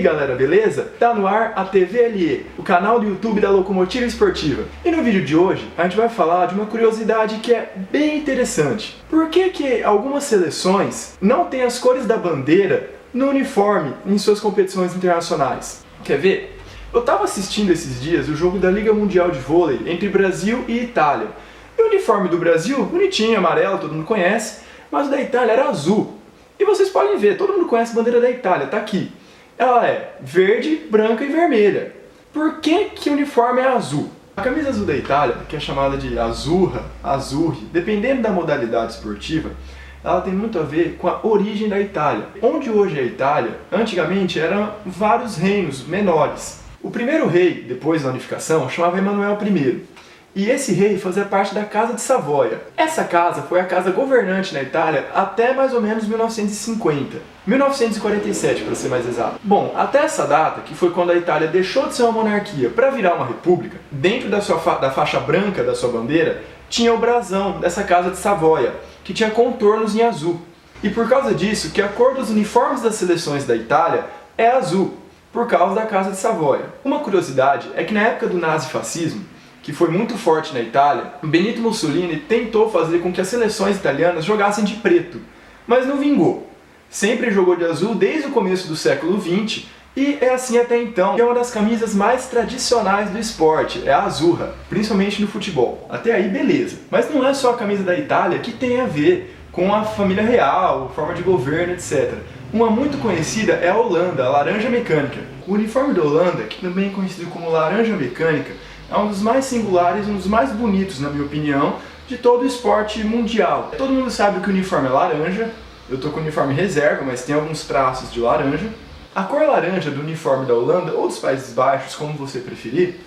galera, beleza? Tá no ar a TVLE, o canal do YouTube da Locomotiva Esportiva. E no vídeo de hoje a gente vai falar de uma curiosidade que é bem interessante. Por que algumas seleções não têm as cores da bandeira no uniforme em suas competições internacionais? Quer ver? Eu tava assistindo esses dias o jogo da Liga Mundial de Vôlei entre Brasil e Itália. E o uniforme do Brasil, bonitinho, amarelo, todo mundo conhece, mas o da Itália era azul. E vocês podem ver, todo mundo conhece a bandeira da Itália, tá aqui. Ela é verde, branca e vermelha. Por que o uniforme é azul? A camisa azul da Itália, que é chamada de azzurra, azzurri, dependendo da modalidade esportiva, ela tem muito a ver com a origem da Itália. Onde hoje é a Itália, antigamente eram vários reinos menores. O primeiro rei, depois da unificação, chamava Emanuel I. E esse rei fazia parte da Casa de Savoia. Essa casa foi a casa governante na Itália até mais ou menos 1950. 1947, para ser mais exato. Bom, até essa data, que foi quando a Itália deixou de ser uma monarquia para virar uma república, dentro da faixa branca da sua bandeira, tinha o brasão dessa Casa de Savoia, que tinha contornos em azul. E por causa disso, que a cor dos uniformes das seleções da Itália é azul, por causa da Casa de Savoia. Uma curiosidade é que na época do nazifascismo, que foi muito forte na Itália, Benito Mussolini tentou fazer com que as seleções italianas jogassem de preto, mas não vingou. Sempre jogou de azul desde o começo do século XX e é assim até então. É uma das camisas mais tradicionais do esporte, é a azzurra, principalmente no futebol. Até aí beleza, mas não é só a camisa da Itália que tem a ver com a família real, forma de governo, etc. Uma muito conhecida é a Holanda, a laranja mecânica. O uniforme da Holanda, que também é conhecido como laranja mecânica, é um dos mais singulares, um dos mais bonitos, na minha opinião, de todo o esporte mundial. Todo mundo sabe que o uniforme é laranja, eu tô com o uniforme reserva, mas tem alguns traços de laranja. A cor laranja do uniforme da Holanda, ou dos Países Baixos, como você preferir,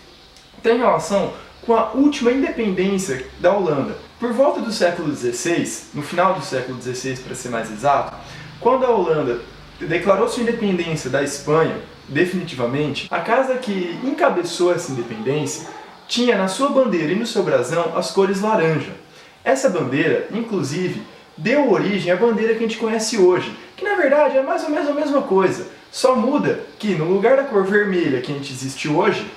tem relação com a última independência da Holanda. Por volta do século XVI, no final do século XVI para ser mais exato, quando a Holanda declarou sua independência da Espanha, definitivamente, a casa que encabeçou essa independência tinha na sua bandeira e no seu brasão as cores laranja. Essa bandeira, inclusive, deu origem à bandeira que a gente conhece hoje, que na verdade é mais ou menos a mesma coisa, só muda que no lugar da cor vermelha que a gente existe hoje,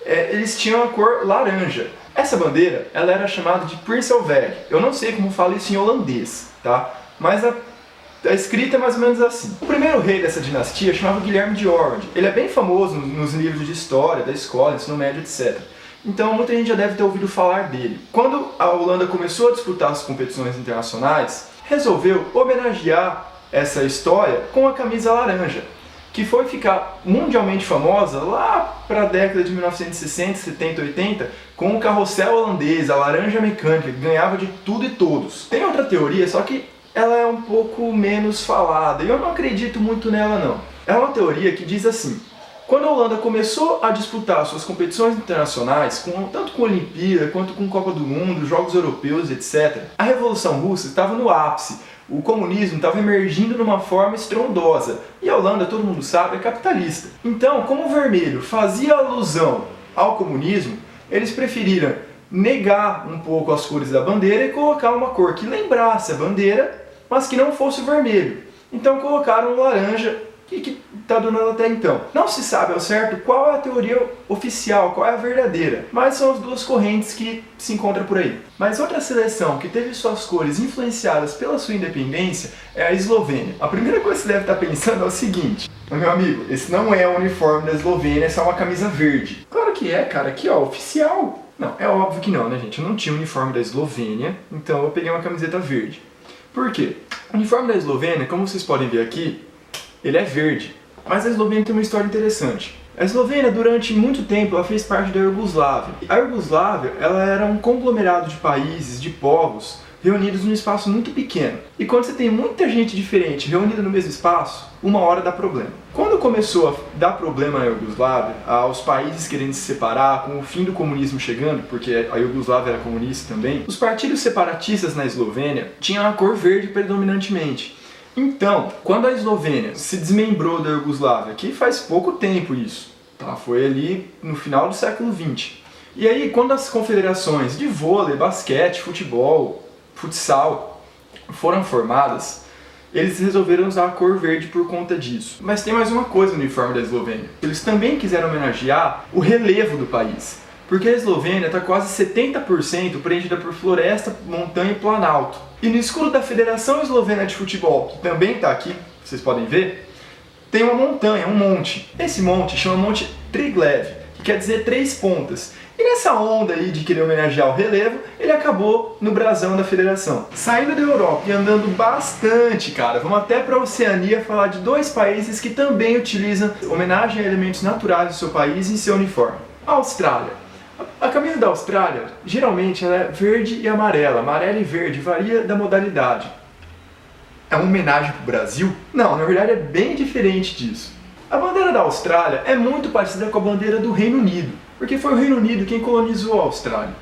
eles tinham a cor laranja. Essa bandeira, ela era chamada de Prinsenvlag. Eu não sei como fala isso em holandês, tá? Mas a escrita é mais ou menos assim. O primeiro rei dessa dinastia chamava Guilherme de Orange. Ele é bem famoso nos livros de história, da escola, ensino médio, etc. Então muita gente já deve ter ouvido falar dele. Quando a Holanda começou a disputar as competições internacionais, resolveu homenagear essa história com a camisa laranja, que foi ficar mundialmente famosa lá para a década de 1960, 70, 80, com o carrossel holandês, a laranja mecânica, que ganhava de tudo e todos. Tem outra teoria, só que ela é um pouco menos falada, e eu não acredito muito nela não. É uma teoria que diz assim: quando a Holanda começou a disputar suas competições internacionais, tanto com a Olimpíada quanto com Copa do Mundo, Jogos Europeus, etc., a Revolução Russa estava no ápice, o comunismo estava emergindo de uma forma estrondosa, e a Holanda, todo mundo sabe, é capitalista. Então, como o vermelho fazia alusão ao comunismo, eles preferiram negar um pouco as cores da bandeira e colocar uma cor que lembrasse a bandeira, mas que não fosse o vermelho. Então colocaram o laranja, que está durando até então. Não se sabe ao certo qual é a teoria oficial, qual é a verdadeira, mas são as duas correntes que se encontram por aí. Mas outra seleção que teve suas cores influenciadas pela sua independência é a Eslovênia. A primeira coisa que você deve estar pensando é o seguinte: meu amigo, esse não é o uniforme da Eslovênia, essa é uma camisa verde. Claro que é, cara, aqui ó, oficial. Não, é óbvio que não, né, gente? Eu não tinha o uniforme da Eslovênia, então eu peguei uma camiseta verde. Por quê? O uniforme da Eslovênia, como vocês podem ver aqui, ele é verde. Mas a Eslovênia tem uma história interessante. A Eslovênia, durante muito tempo, ela fez parte da Iugoslávia. A Iugoslávia, ela era um conglomerado de países, de povos, reunidos num espaço muito pequeno. E quando você tem muita gente diferente reunida no mesmo espaço, uma hora dá problema. Quando começou a dar problema na Iugoslávia, aos países querendo se separar, com o fim do comunismo chegando, porque a Iugoslávia era comunista também, os partidos separatistas na Eslovênia tinham a cor verde predominantemente. Então, quando a Eslovênia se desmembrou da Iugoslávia, que faz pouco tempo isso, tá? Foi ali no final do século XX. E aí, quando as confederações de vôlei, basquete, futebol, futsal foram formadas, Eles resolveram usar a cor verde por conta disso. Mas tem mais uma coisa no uniforme da Eslovênia. Eles também quiseram homenagear o relevo do país. Porque a Eslovênia está quase 70% preenchida por floresta, montanha e planalto. E no escudo da Federação Eslovena de Futebol, que também está aqui, vocês podem ver, tem uma montanha, um monte. Esse monte chama Monte Triglav, que quer dizer 3 pontas. E nessa onda aí de querer homenagear o relevo, ele acabou no brasão da federação. Saindo da Europa e andando bastante, cara, vamos até para a Oceania falar de 2 países que também utilizam homenagem a elementos naturais do seu país em seu uniforme. A Austrália. A camisa da Austrália, geralmente, ela é verde e amarela. Amarela e verde, varia da modalidade. É uma homenagem para o Brasil? Não, na verdade é bem diferente disso. A bandeira da Austrália é muito parecida com a bandeira do Reino Unido, porque foi o Reino Unido quem colonizou a Austrália.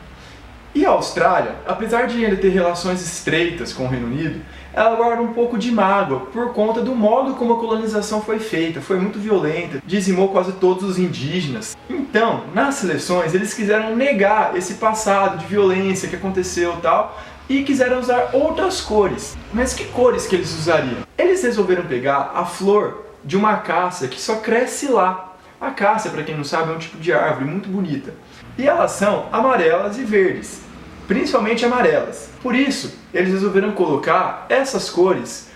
E a Austrália, apesar de ainda ter relações estreitas com o Reino Unido, ela guarda um pouco de mágoa por conta do modo como a colonização foi feita. Foi muito violenta, dizimou quase todos os indígenas. Então, nas seleções, eles quiseram negar esse passado de violência que aconteceu e tal, e quiseram usar outras cores. Mas que cores que eles usariam? Eles resolveram pegar a flor de uma acácia que só cresce lá. A acácia, para quem não sabe, é um tipo de árvore muito bonita. E elas são amarelas e verdes, principalmente amarelas. Por isso, eles resolveram colocar essas cores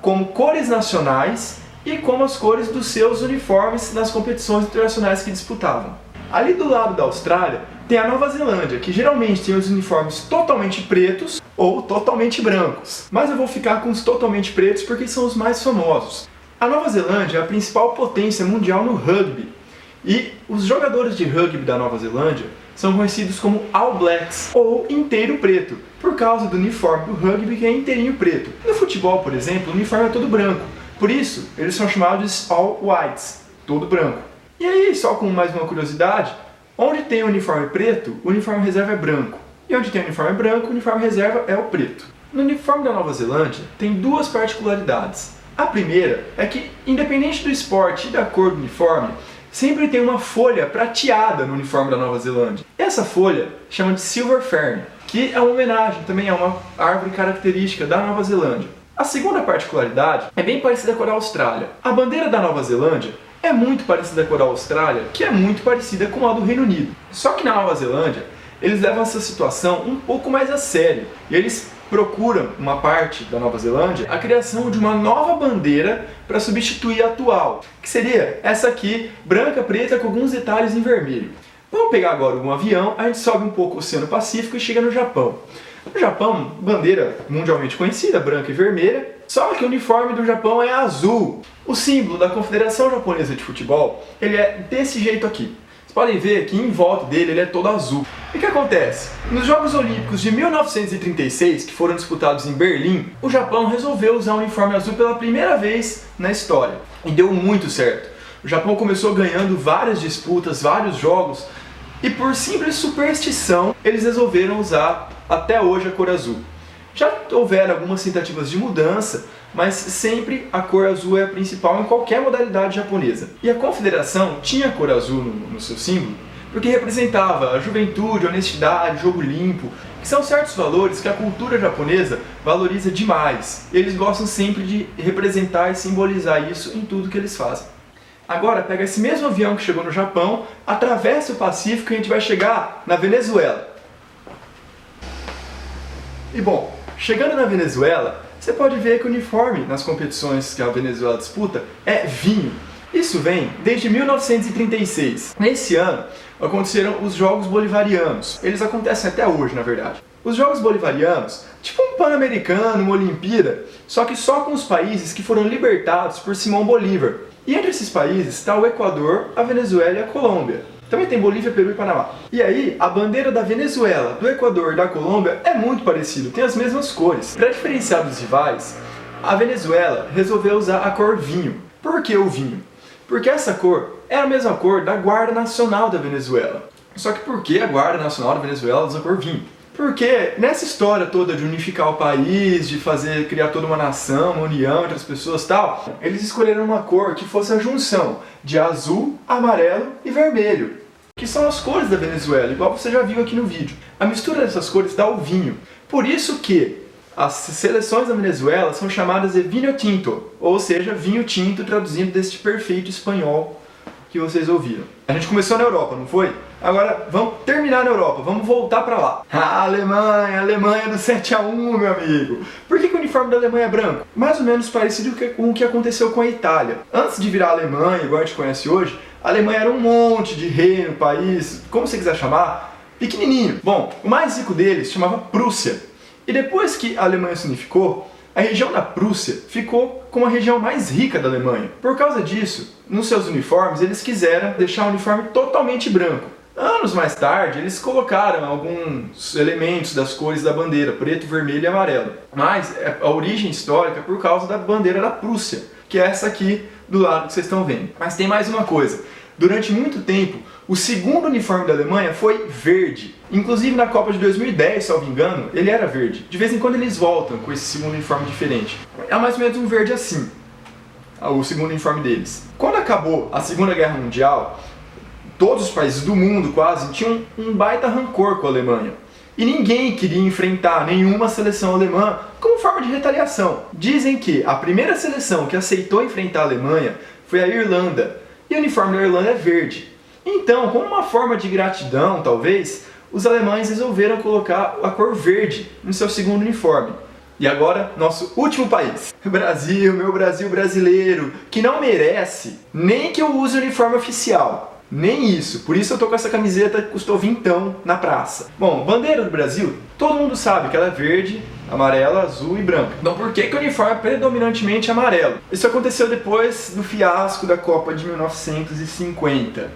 como cores nacionais e como as cores dos seus uniformes nas competições internacionais que disputavam. Ali do lado da Austrália tem a Nova Zelândia, que geralmente tem os uniformes totalmente pretos ou totalmente brancos. Mas eu vou ficar com os totalmente pretos porque são os mais famosos. A Nova Zelândia é a principal potência mundial no rugby. E os jogadores de rugby da Nova Zelândia são conhecidos como All Blacks, ou inteiro preto, por causa do uniforme do rugby que é inteirinho preto. No futebol, por exemplo, o uniforme é todo branco. Por isso, eles são chamados de All Whites, todo branco. E aí, só com mais uma curiosidade, onde tem o uniforme preto, o uniforme reserva é branco. E onde tem o uniforme branco, o uniforme reserva é o preto. No uniforme da Nova Zelândia, tem 2 particularidades. A primeira é que, independente do esporte e da cor do uniforme, sempre tem uma folha prateada no uniforme da Nova Zelândia. Essa folha chama de Silver Fern, que é uma homenagem também a uma árvore característica da Nova Zelândia. A segunda particularidade é bem parecida com a da Austrália. A bandeira da Nova Zelândia é muito parecida com a da Austrália, que é muito parecida com a do Reino Unido. Só que na Nova Zelândia, eles levam essa situação um pouco mais a sério. E eles procuram, uma parte da Nova Zelândia, a criação de uma nova bandeira para substituir a atual, que seria essa aqui, branca, preta, com alguns detalhes em vermelho. Vamos pegar agora um avião, a gente sobe um pouco o Oceano Pacífico e chega no Japão. No Japão, bandeira mundialmente conhecida, branca e vermelha, só que o uniforme do Japão é azul. O símbolo da Confederação Japonesa de Futebol, ele é desse jeito aqui. Podem ver que em volta dele ele é todo azul. E o que acontece? Nos Jogos Olímpicos de 1936, que foram disputados em Berlim, o Japão resolveu usar o uniforme azul pela primeira vez na história. E deu muito certo. O Japão começou ganhando várias disputas, vários jogos, e por simples superstição, eles resolveram usar até hoje a cor azul. Já houveram algumas tentativas de mudança, mas sempre a cor azul é a principal em qualquer modalidade japonesa. E a Confederação tinha a cor azul no seu símbolo porque representava a juventude, a honestidade, o jogo limpo, que são certos valores que a cultura japonesa valoriza demais. Eles gostam sempre de representar e simbolizar isso em tudo que eles fazem. Agora pega esse mesmo avião que chegou no Japão, atravessa o Pacífico e a gente vai chegar na Venezuela. E bom, chegando na Venezuela, você pode ver que o uniforme nas competições que a Venezuela disputa é vinho. Isso vem desde 1936. Nesse ano aconteceram os Jogos Bolivarianos. Eles acontecem até hoje, na verdade. Os Jogos Bolivarianos, tipo um Pan-Americano, uma Olimpíada, só que só com os países que foram libertados por Simão Bolívar. E entre esses países está o Equador, a Venezuela e a Colômbia. Também tem Bolívia, Peru e Panamá. E aí, a bandeira da Venezuela, do Equador e da Colômbia é muito parecida, tem as mesmas cores. Para diferenciar dos rivais, a Venezuela resolveu usar a cor vinho. Por que o vinho? Porque essa cor é a mesma cor da Guarda Nacional da Venezuela. Só que por que a Guarda Nacional da Venezuela usa a cor vinho? Porque nessa história toda de unificar o país, de criar toda uma nação, uma união entre as pessoas e tal, eles escolheram uma cor que fosse a junção de azul, amarelo e vermelho, que são as cores da Venezuela, igual você já viu aqui no vídeo. A mistura dessas cores dá o vinho. Por isso que As seleções da Venezuela são chamadas de vinho tinto, ou seja, vinho tinto traduzindo deste perfeito espanhol que vocês ouviram. A gente começou na Europa, não foi? Agora vamos terminar na Europa, vamos voltar para lá. A Alemanha do 7-1, meu amigo. Por que o uniforme da Alemanha é branco? Mais ou menos parecido com o que aconteceu com a Itália. Antes de virar a Alemanha, igual a gente conhece hoje, a Alemanha era um monte de reino, país, como você quiser chamar, pequenininho. Bom, o mais rico deles chamava Prússia. E depois que a Alemanha se unificou, a região da Prússia ficou como a região mais rica da Alemanha. Por causa disso, nos seus uniformes, eles quiseram deixar o uniforme totalmente branco. Anos mais tarde, eles colocaram alguns elementos das cores da bandeira, preto, vermelho e amarelo. Mas a origem histórica é por causa da bandeira da Prússia, que é essa aqui do lado que vocês estão vendo. Mas tem mais uma coisa. Durante muito tempo, o segundo uniforme da Alemanha foi verde. Inclusive na Copa de 2010, salvo engano, ele era verde. De vez em quando eles voltam com esse segundo uniforme diferente. É mais ou menos um verde assim, o segundo uniforme deles. Quando acabou a Segunda Guerra Mundial, todos os países do mundo quase tinham um baita rancor com a Alemanha. E ninguém queria enfrentar nenhuma seleção alemã como forma de retaliação. Dizem que a primeira seleção que aceitou enfrentar a Alemanha foi a Irlanda. E o uniforme da Irlanda é verde. Então, como uma forma de gratidão, talvez, os alemães resolveram colocar a cor verde no seu segundo uniforme. E agora, nosso último país. Brasil, meu Brasil brasileiro, que não merece nem que eu use o uniforme oficial. Nem isso. Por isso eu tô com essa camiseta que custou vintão na praça. Bom, bandeira do Brasil, todo mundo sabe que ela é verde, amarela, azul e branca. Então por que o uniforme é predominantemente amarelo? Isso aconteceu depois do fiasco da Copa de 1950.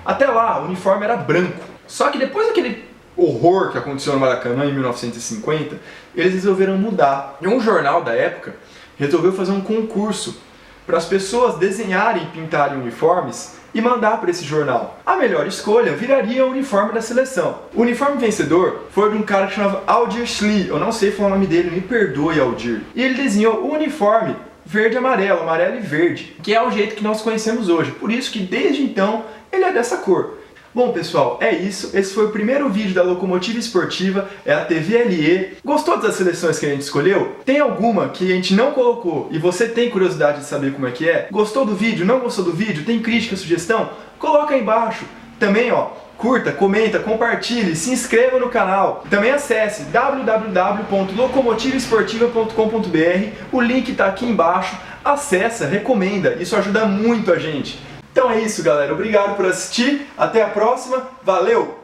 Até lá, o uniforme era branco. Só que depois daquele horror que aconteceu no Maracanã em 1950, eles resolveram mudar. E um jornal da época resolveu fazer um concurso para as pessoas desenharem e pintarem uniformes e mandar para esse jornal. A melhor escolha viraria o uniforme da seleção. O uniforme vencedor foi de um cara que chamava Aldir Schlie. Eu não sei falar o nome dele, me perdoe, Aldir. E ele desenhou o uniforme verde e amarelo, amarelo e verde, que é o jeito que nós conhecemos hoje. Por isso que desde então ele é dessa cor. Bom pessoal, é isso. Esse foi o primeiro vídeo da Locomotiva Esportiva, é a TV LE. Gostou das seleções que a gente escolheu? Tem alguma que a gente não colocou e você tem curiosidade de saber como é que é? Gostou do vídeo? Não gostou do vídeo? Tem crítica, sugestão? Coloca aí embaixo. Também, curta, comenta, compartilhe, se inscreva no canal. Também acesse www.locomotivaesportiva.com.br. O link está aqui embaixo. Acessa, recomenda, isso ajuda muito a gente. Então é isso, galera. Obrigado por assistir. Até a próxima. Valeu!